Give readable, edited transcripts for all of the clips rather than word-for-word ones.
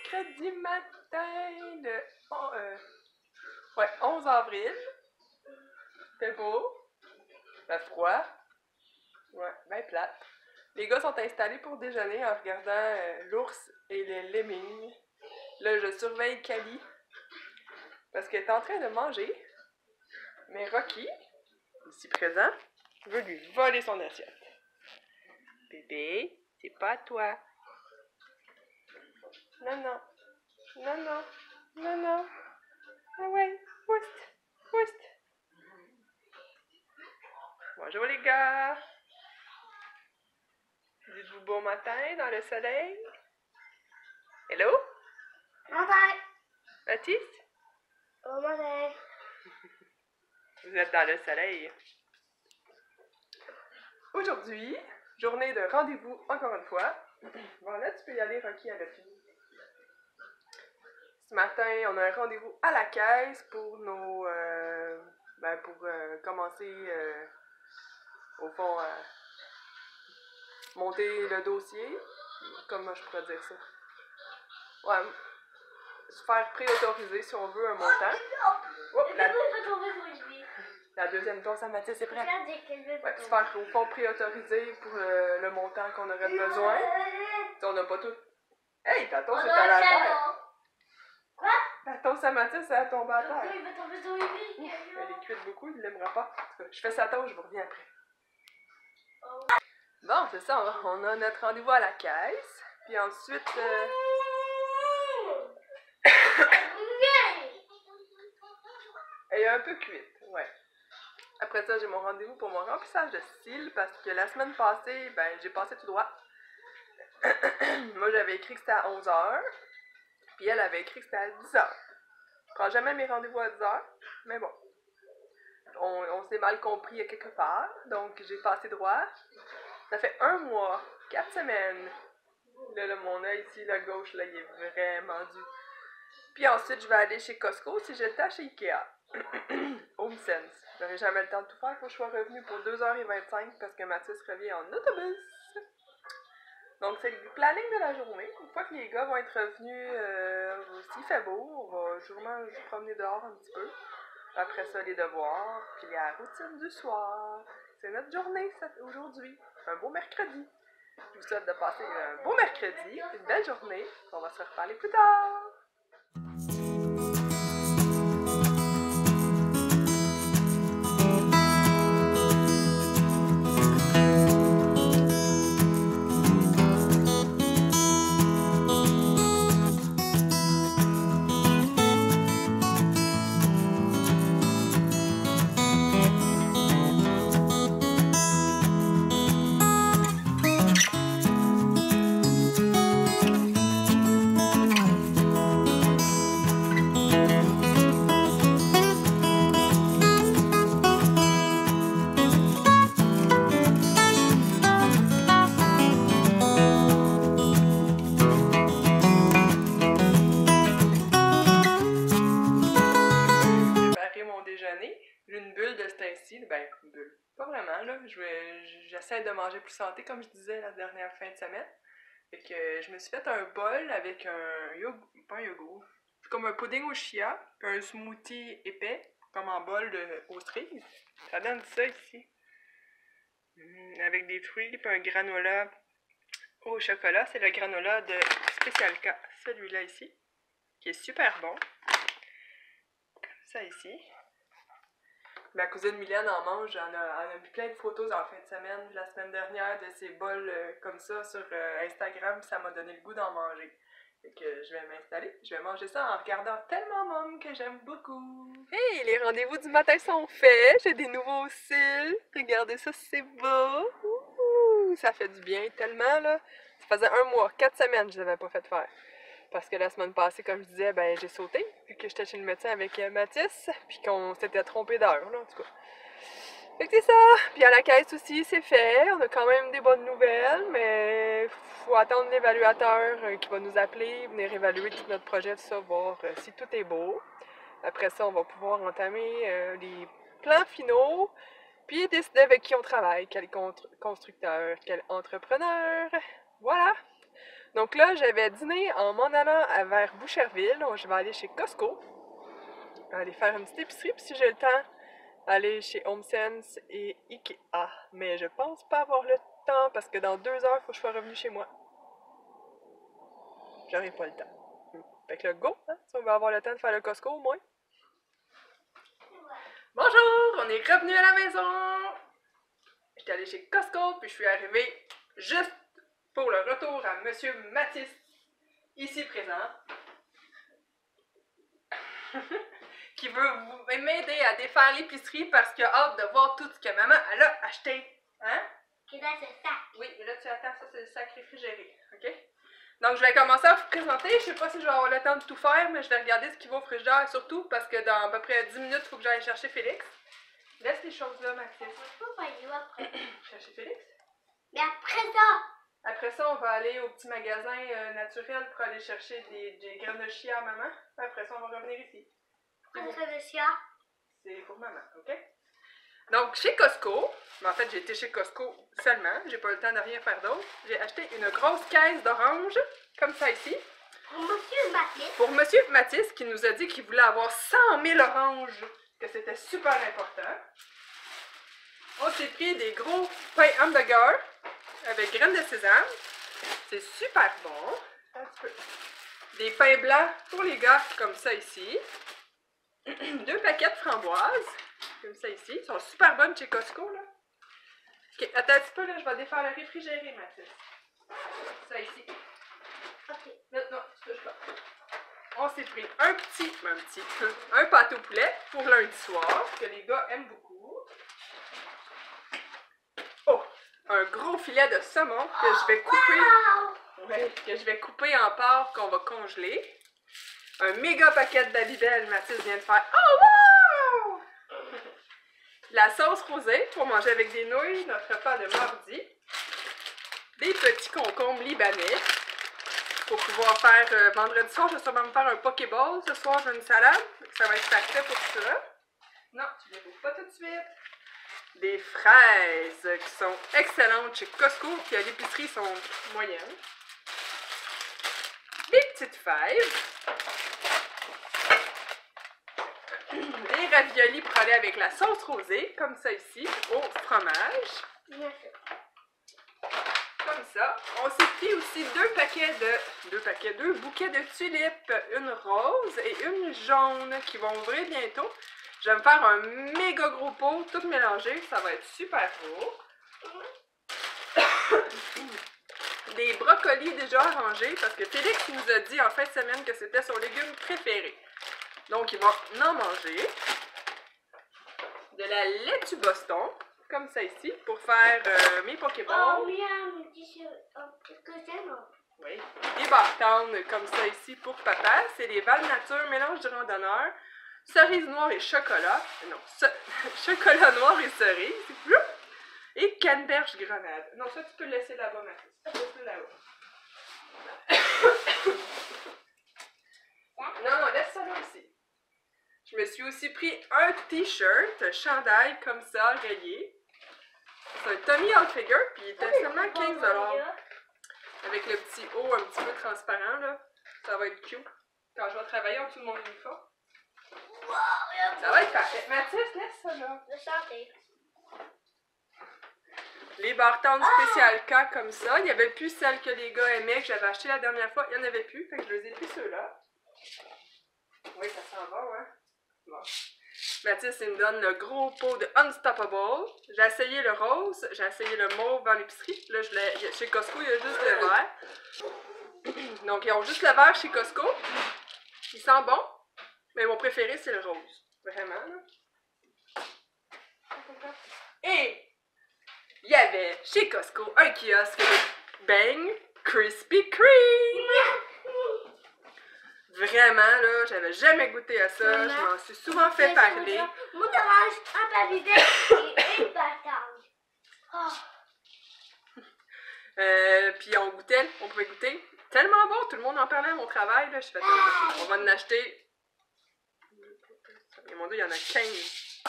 mercredi matin de 11 avril. Fait beau. Fait froid. Ouais, ben plate. Les gars sont installés pour déjeuner en regardant l'ours et les lemmings. Là, je surveille Cali parce qu'elle est en train de manger. Mais Rocky, ici présent, veut lui voler son assiette. Bébé, c'est pas à toi. Non, non. Non, non. Non, non. Ah ouais. Oust. Oust. Bonjour les gars. Dites-vous bon matin dans le soleil. Hello? Matin. Baptiste? Bon matin. Vous êtes dans le soleil. Aujourd'hui, journée de rendez-vous encore une fois. Bon là, tu peux y aller, Rocky, à la fille. Ce matin, on a un rendez-vous à la caisse pour nos... commencer, au fond, monter le dossier. Comment je pourrais dire ça? Ouais, se faire préautoriser si on veut un montant. Oh, la deuxième tour, ça Mathieu, c'est prêt? Ouais, se faire au fond préautoriser pour le montant qu'on aurait besoin. Si on n'a pas tout. Hey, ta toast est à la terre! Quoi? La toast à Mathieu, ça a tombé à terre. Il va tomber sur lui. Elle est cuite beaucoup, il ne l'aimera pas. Je fais sa toast, je vous reviens après. Bon, c'est ça, on a notre rendez-vous à la caisse. Puis ensuite... Elle est un peu cuite, ouais. Après ça, j'ai mon rendez-vous pour mon remplissage de cils parce que la semaine passée, ben, j'ai passé tout droit. Moi, j'avais écrit que c'était à 11h. Puis elle avait écrit que c'était à 10h. Je prends jamais mes rendez-vous à 10h, mais bon. On s'est mal compris à quelque part, donc j'ai passé droit. Ça fait 1 mois, 4 semaines. Là, mon œil ici, la gauche, là, il est vraiment dur. Puis ensuite, je vais aller chez Costco si j'étais chez Ikea. HomeSense. J'aurais jamais le temps de tout faire, il faut que je sois revenue pour 2h25 parce que Mathis revient en autobus. Donc c'est le planning de la journée. Une fois que les gars vont être revenus, s'il fait beau, on va sûrement se promener dehors un petit peu. Après ça, les devoirs, puis la routine du soir. C'est notre journée aujourd'hui. Un beau mercredi. Je vous souhaite de passer un beau mercredi, une belle journée. On va se reparler plus tard. J'ai une bulle de ce temps-ci, ben une bulle, pas vraiment là, j'essaie de manger plus santé comme je disais la dernière fin de semaine. Fait que je me suis fait un bol avec un yogourt, pas un yogourt, c'est comme un pudding au chia, un smoothie épais, comme en bol aux cerises. Ça donne ça ici. Avec des fruits, puis un granola au chocolat, c'est le granola de Spécial K, celui-là ici, qui est super bon. Comme ça ici. Ma cousine Mylène en mange, elle a mis plein de photos en fin de semaine, la semaine dernière, de ses bols comme ça sur Instagram, puis ça m'a donné le goût d'en manger. Fait que je vais m'installer, je vais manger ça en regardant tellement Mom que j'aime beaucoup. Hey, les rendez-vous du matin sont faits, j'ai des nouveaux cils, regardez ça, c'est beau. Ouh, ça fait du bien tellement là. Ça faisait 1 mois, 4 semaines que je l'avais pas fait faire. Parce que la semaine passée, comme je disais, ben j'ai sauté, vu que j'étais chez le médecin avec Mathis, puis qu'on s'était trompé d'heure, là, en tout cas. Fait que c'est ça! Puis à la caisse aussi, c'est fait, on a quand même des bonnes nouvelles, mais faut attendre l'évaluateur qui va nous appeler, venir évaluer tout notre projet, tout ça, voir si tout est beau. Après ça, on va pouvoir entamer les plans finaux, puis décider avec qui on travaille, quel constructeur, quel entrepreneur, voilà! Donc là, j'avais dîné en m'en allant vers Boucherville. Je vais aller chez Costco. Aller faire une petite épicerie, puis si j'ai le temps, aller chez HomeSense et Ikea. Mais je pense pas avoir le temps parce que dans 2 heures, il faut que je sois revenue chez moi. J'aurai pas le temps. Fait que là, go! Hein, si on va avoir le temps de faire le Costco au moins. Bonjour! On est revenu à la maison! J'étais allée chez Costco, puis je suis arrivée juste pour le retour à Monsieur Mathis, ici présent, qui veut m'aider à défaire l'épicerie parce qu'il a hâte de voir tout ce que maman elle a acheté. Hein? Qui est dans ce sac. Oui, mais là tu attends, ça c'est le sac réfrigéré, ok? Donc je vais commencer à vous présenter, je sais pas si je vais avoir le temps de tout faire, mais je vais regarder ce qui va au frigidaire, surtout parce que dans à peu près 10 minutes, il faut que j'aille chercher Félix. Laisse les choses là, Mathis. Je peux pas y aller après. Chercher Félix? Mais après ça. Après ça, on va aller au petit magasin naturel pour aller chercher des graines de chia à maman. Après ça, on va revenir ici. Après ça, le chien. C'est pour maman, ok? Donc, chez Costco, mais en fait, j'ai été chez Costco seulement. J'ai pas eu le temps de rien faire d'autre. J'ai acheté une grosse caisse d'oranges, comme ça ici. Pour Monsieur Mathis. Pour Monsieur Mathis, qui nous a dit qu'il voulait avoir 100 000 oranges, que c'était super important. On s'est pris des gros pains hamburger avec graines de sésame. C'est super bon. Un petit peu. Des pains blancs pour les gars, comme ça ici. 2 paquets de framboises, comme ça ici. Ils sont super bonnes chez Costco, là. Ok, attends un petit peu, là, je vais défaire le réfrigéré, Mathis. Ça ici. Ok. Non, tu touches pas. On s'est pris un pâté au poulet pour lundi soir, que les gars aiment beaucoup. Oh, un gros filet de saumon que je vais couper. Wow! Ouais, que je vais couper en parts qu'on va congeler. Un méga paquet de Babybel, Mathis vient de faire. Oh wow! La sauce rosée pour manger avec des nouilles, notre repas de mardi. Des petits concombres libanais pour pouvoir faire vendredi soir. Je vais sûrement me faire un pokéball. Ce soir, j'ai une salade. Ça va être parfait pour ça. Non, tu ne les ouvres pas tout de suite. Des fraises qui sont excellentes chez Costco, puis à l'épicerie sont moyennes. Des petites fèves. Des raviolis pour aller avec la sauce rosée, comme ça ici, au fromage. Comme ça. On s'est pris aussi deux bouquets de tulipes, une rose et une jaune qui vont ouvrir bientôt. Je vais me faire un méga gros pot, tout mélangé, ça va être super beau. Des brocolis déjà arrangés parce que Félix nous a dit en fin de semaine que c'était son légume préféré. Donc il va en manger. De la laitue Boston, comme ça ici, pour faire mes pokéballs. Oh, bien, qu'est-ce que c'est, non? Oui. Des bartendres comme ça ici pour papa. C'est les Val Nature, mélange de randonneur, cerise noire et chocolat. Non, chocolat noir et cerise. Et canneberge grenade. Non, ça tu peux le laisser là-bas, Mathis. Laisse-le là-bas. Non, laisse ça là aussi. Je me suis aussi pris un t-shirt, un chandail comme ça, rayé. C'est un Tommy Hilfiger, puis il était seulement 15 $. Avec le petit haut un petit peu transparent, là. Ça va être cute. Quand je vais travailler en dessous de mon uniforme. Ça va être parfait. Mathis, laisse ça là. Le santé. Les bartendes spéciales K comme ça. Il n'y avait plus celles que les gars aimaient, que j'avais achetées la dernière fois. Il n'y en avait plus, fait que je les ai pris ceux-là. Oui, ça sent bon, hein? Bon. Mathis, il me donne le gros pot de Unstoppable. J'ai essayé le rose, j'ai essayé le mauve dans l'épicerie. Là, chez Costco, il y a juste le vert. Donc, ils ont juste le vert chez Costco. Il sent bon, mais mon préféré, c'est le rose. Vraiment, là. Et il y avait chez Costco un kiosque de Bang Krispy Kreme. Vraiment, là, j'avais jamais goûté à ça. Maman, je m'en suis souvent fait parler. Mon orange, un papier et une patate. Oh. Puis on pouvait goûter. Tellement bon, tout le monde en parlait à mon travail. Là. Je fais, on va en acheter. Et mon Dieu, il y en a 15.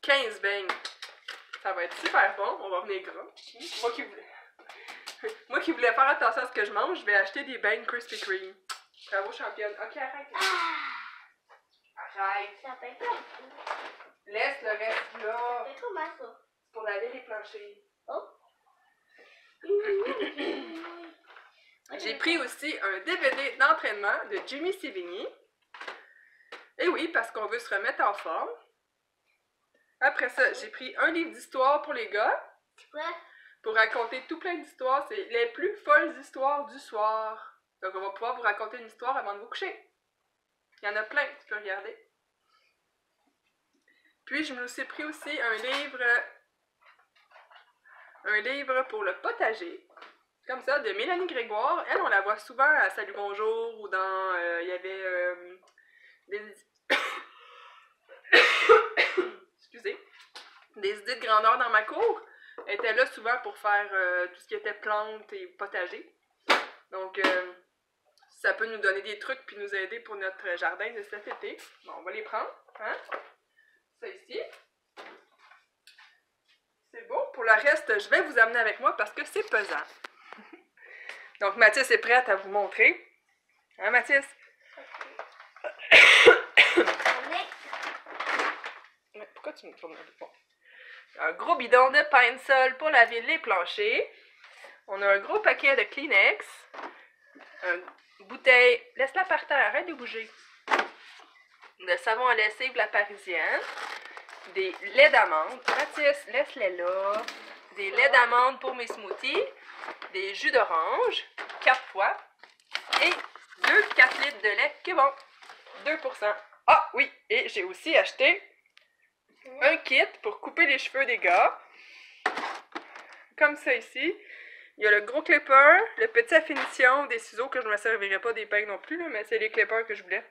15 beignes. Ça va être super bon. On va venir gras. Moi qui voulais. Moi qui voulais faire attention à ce que je mange, je vais acheter des beignes Krispy Kreme. Bravo, championne. Ok, arrête. Arrête. Ça fait quoi? Laisse le reste là. Ça fait comment ça? C'est pour laver les planchers. Oh. J'ai pris aussi un DVD d'entraînement de Jimmy Sévigny. Et oui, parce qu'on veut se remettre en forme. Après ça, j'ai pris un livre d'histoire pour les gars. Ouais. Pour raconter tout plein d'histoires. C'est les plus folles histoires du soir. Donc on va pouvoir vous raconter une histoire avant de vous coucher. Il y en a plein, tu peux regarder. Puis je me suis pris aussi un livre pour le potager. Comme ça, de Mélanie Grégoire. Elle, on la voit souvent à Salut Bonjour ou dans... il y avait des... Excusez. Des idées de grandeur dans ma cour. Elle était là souvent pour faire tout ce qui était plantes et potager. Donc, ça peut nous donner des trucs puis nous aider pour notre jardin de cet été. Bon, on va les prendre. Hein? Ça ici. C'est beau. Pour le reste, je vais vous amener avec moi parce que c'est pesant. Donc, Mathis est prête à vous montrer. Hein, Mathis? Pourquoi tu me tournes le bon? Un gros bidon de Pine-Sol pour laver les planchers. On a un gros paquet de Kleenex. Une bouteille... Laisse-la par terre, arrête de bouger. De savon à lessive, la Parisienne. Des laits d'amande. Mathis, laisse-les là. Des laits d'amande pour mes smoothies. Des jus d'orange. 4 fois. Et 4 litres de lait qui est bon. 2%. Ah oui, et j'ai aussi acheté un kit pour couper les cheveux des gars. Comme ça ici. Il y a le gros clipper, le petit à finition, des ciseaux que je ne me servirai pas des peignes non plus, là, mais c'est les clippers que je voulais.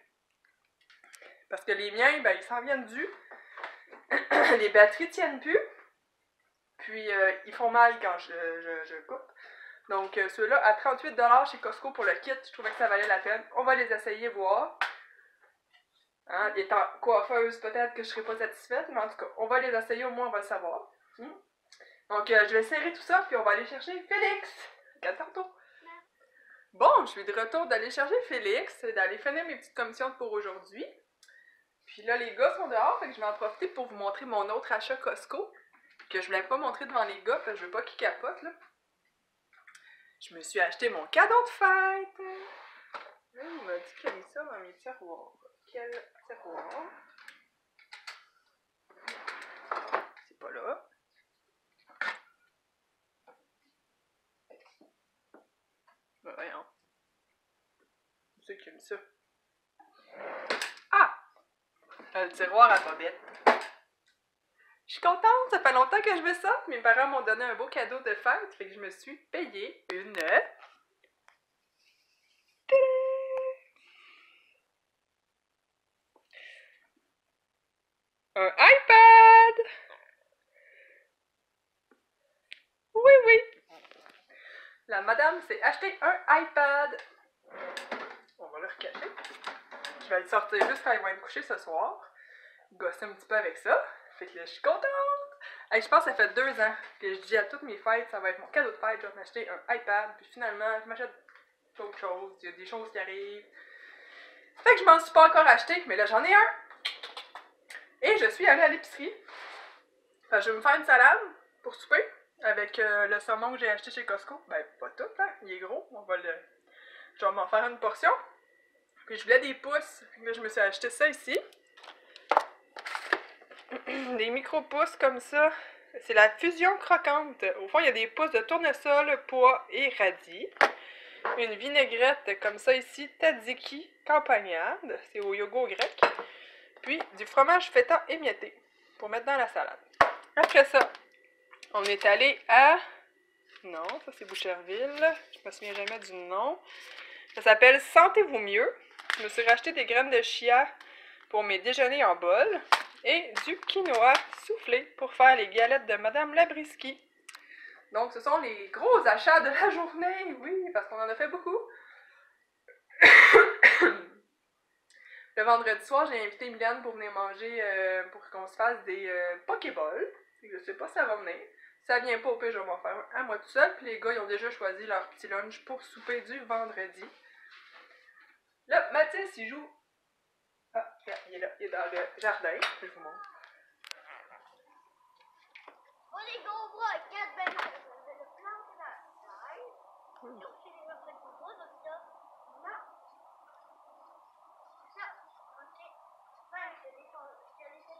Parce que les miens, ben, ils s'en viennent dus. Les batteries tiennent plus. Puis, ils font mal quand je coupe. Donc, ceux-là, à 38$ chez Costco pour le kit, je trouvais que ça valait la peine. On va les essayer, voir. Hein, étant coiffeuse, peut-être que je ne serai pas satisfaite, mais en tout cas, on va les essayer, au moins on va le savoir. Donc, je vais serrer tout ça, puis on va aller chercher Félix. À tantôt. Bon, je suis de retour d'aller chercher Félix, d'aller finir mes petites commissions pour aujourd'hui. Puis là, les gars sont dehors, fait que je vais en profiter pour vous montrer mon autre achat Costco, que je voulais pas montrer devant les gars, parce que je veux pas qu'ils capotent, là. Je me suis acheté mon cadeau de fête. Là, il m'a dit qu'il a mis ça dans mes tiroirs. Quel tiroir? C'est pas là. Ben voyons. C'est qui a mis ça? Ah! Un tiroir à bobettes. Je suis contente, ça fait longtemps que je veux ça. Mes parents m'ont donné un beau cadeau de fête, fait que je me suis payé une... Un iPad! Oui, oui! La madame s'est acheté un iPad. On va le recacher. Je vais le sortir juste quand il va être couché ce soir. Gosser un petit peu avec ça. Fait que là, je suis contente! Hey, je pense que ça fait 2 ans que je dis à toutes mes fêtes, ça va être mon cadeau de fête, je vais m'acheter un iPad. Puis finalement, je m'achète d'autres choses. Il y a des choses qui arrivent. Fait que je m'en suis pas encore acheté, mais là, j'en ai un. Et je suis allée à l'épicerie. Enfin, je vais me faire une salade pour souper avec le saumon que j'ai acheté chez Costco. Ben, pas tout, hein. Il est gros. Je vais m'en faire une portion. Puis je voulais des pousses. Là, je me suis acheté ça ici. Des micro-pousses comme ça. C'est la fusion croquante. Au fond, il y a des pousses de tournesol, pois et radis. Une vinaigrette comme ça ici, tzatziki campagnade. C'est au yogourt grec. Puis du fromage feta émietté pour mettre dans la salade. Après ça, on est allé à... Non, ça c'est Boucherville. Je me souviens jamais du nom. Ça s'appelle Sentez-vous mieux. Je me suis racheté des graines de chia pour mes déjeuners en bol. Et du quinoa soufflé pour faire les galettes de Madame Labriski. Donc ce sont les gros achats de la journée. Oui, parce qu'on en a fait beaucoup. Le vendredi soir, j'ai invité Mylène pour venir manger, pour qu'on se fasse des Pokéballs. Je sais pas si ça va venir. ça vient pas, au pire, je vais m'en faire un à moi tout seul. Puis les gars, ils ont déjà choisi leur petit lunch pour souper du vendredi. Là, Mathis, il joue. Ah, regarde, il est là, il est dans le jardin. Je vous montre. Oh les gros bras, 4 belles. Je vais le planter dans la terre. Donc c'est les reflets pour toi, donc ça. Non. Ça. Ok. Ouais, je te laisse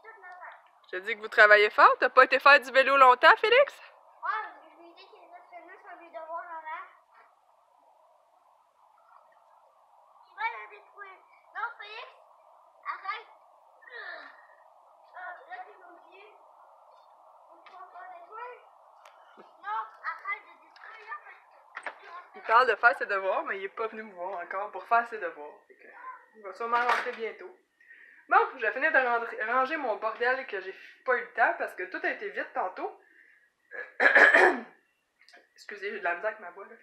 toute la terre. Je te dis que vous travaillez fort. T'as pas été faire du vélo longtemps, Félix? Ah, je lui ai dit qu'il reste seulement sur mes devoirs en l'air. Tu vas la détruire. Non, Félix, arrête. Là, t'es mon pied. Tu vas pas détruire. Non, arrête de détruire parce que... Il parle de faire ses devoirs, mais il est pas venu me voir encore pour faire ses devoirs. Fait que, il va sûrement rentrer bientôt. Bon, je vais finir de ranger mon bordel que j'ai pas eu le temps parce que tout a été vite tantôt. Excusez, j'ai de la misère avec ma voix là.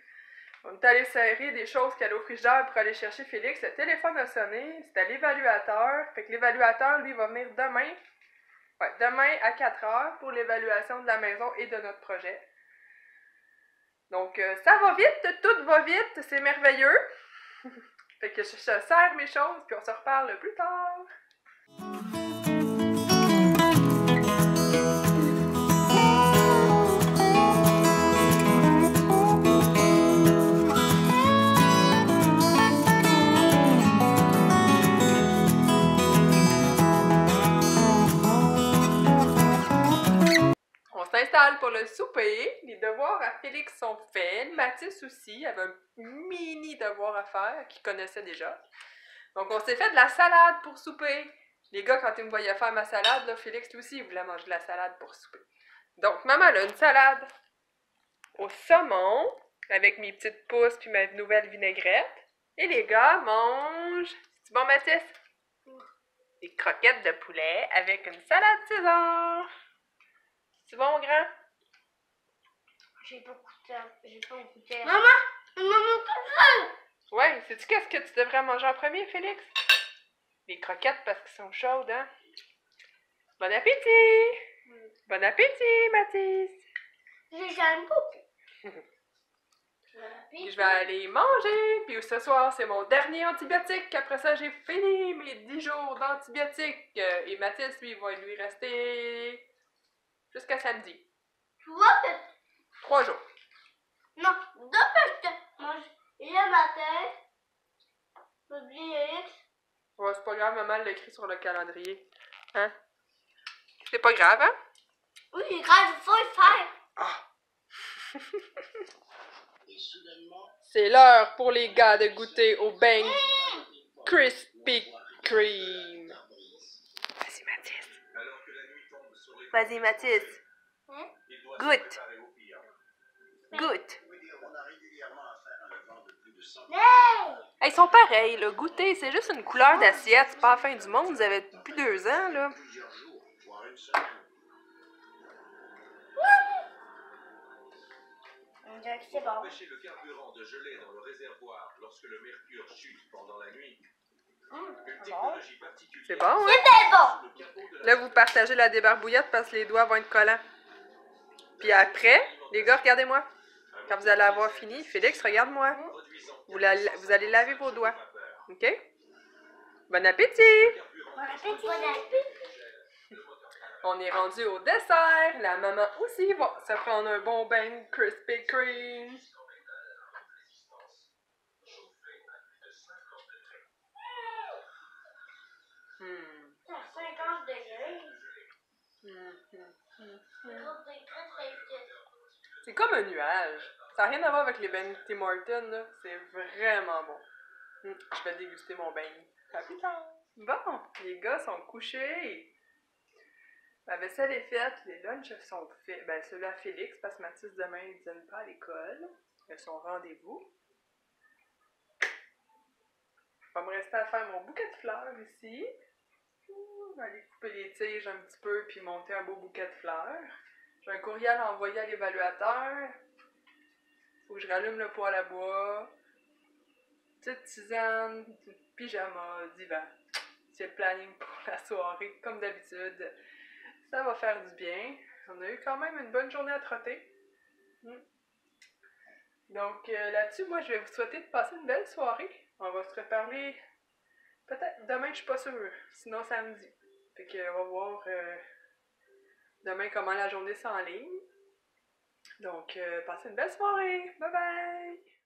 On est allé serrer des choses qu'il y a au frigidaire pour aller chercher Félix. Le téléphone a sonné, c'était l'évaluateur. Fait que l'évaluateur, lui, va venir demain. Ouais, demain à 4h pour l'évaluation de la maison et de notre projet. Donc, ça va vite, tout va vite, c'est merveilleux. Fait que je sers mes choses, puis on se reparle plus tard. On s'installe pour le souper. Les devoirs à Félix sont faits. Mathis aussi avait un mini devoir à faire qu'il connaissait déjà. Donc, on s'est fait de la salade pour souper. Les gars, quand ils me voyaient faire ma salade, là, Félix lui aussi, il voulait manger de la salade pour souper. Donc, maman a une salade au saumon avec mes petites pousses puis ma nouvelle vinaigrette. Et les gars mangent... C'est bon, Mathis? Des croquettes de poulet avec une salade César. C'est bon, grand? J'ai pas beaucoup de temps. Maman! Maman, Ouais, sais-tu qu'est-ce que tu devrais manger en premier, Félix? Les croquettes parce qu'elles sont chaudes, hein? Bon appétit! Bon appétit, Mathis! j'aime beaucoup. Puis je vais aller manger. Puis ce soir, c'est mon dernier antibiotique. Après ça, j'ai fini mes 10 jours d'antibiotiques. Et Mathis, lui, va lui rester jusqu'à samedi. Tu vois que... 3 jours. Non, deux que je mange le matin. Oubliez. Ouais, c'est pas grave, maman l'a écrit sur le calendrier. Hein? C'est pas grave, hein? Oui, grave, il faut le faire. Ah! C'est l'heure pour les gars de goûter au bang Krispy Kreme. Vas-y, Mathis. Vas-y, Mathis. Hein? Goûte. Goûte. Hey! Ils sont pareils, là. Goûter, c'est juste une couleur d'assiette. C'est pas la fin du monde. Vous avez plus 2 ans, là. On dirait que c'est bon. Empêcher le carburant de geler dans le réservoir lorsque le mercure chute pendant la nuit. Une technologie particulière. C'est bon, hein? C'était bon. Sous le capot de la Là, vous partagez la débarbouillette parce que les doigts vont être collants. Puis après, les gars, regardez-moi. Quand vous allez avoir fini, Félix, regarde-moi. Vous allez laver vos doigts. OK? Bon appétit! Bon appétit. On est rendu au dessert. La maman aussi va se prendre un bon bain Krispy Kreme. C'est à 50 degrés. C'est comme un nuage. Ça n'a rien à voir avec les bains Tim Hortons, là. C'est vraiment bon. Je vais déguster mon bain. À plus tard. Bon, les gars sont couchés. La vaisselle est faite, les lunchs sont faits. Ben, celui à Félix, parce que Mathis, demain, il ne viennent pas à l'école. Il a son rendez-vous. Je vais me rester à faire mon bouquet de fleurs ici. Je vais aller couper les tiges un petit peu, puis monter un beau bouquet de fleurs. J'ai un courriel à envoyer à l'évaluateur. Faut que je rallume le poêle à bois. Petite tisane, pyjama, divan. C'est le planning pour la soirée, comme d'habitude. Ça va faire du bien. On a eu quand même une bonne journée à trotter. Donc là-dessus, moi, je vais vous souhaiter de passer une belle soirée. On va se reparler peut-être demain, je suis pas sûre. Sinon samedi. Fait que on va voir demain comment la journée s'enligne. Donc, passez une belle soirée. Bye bye!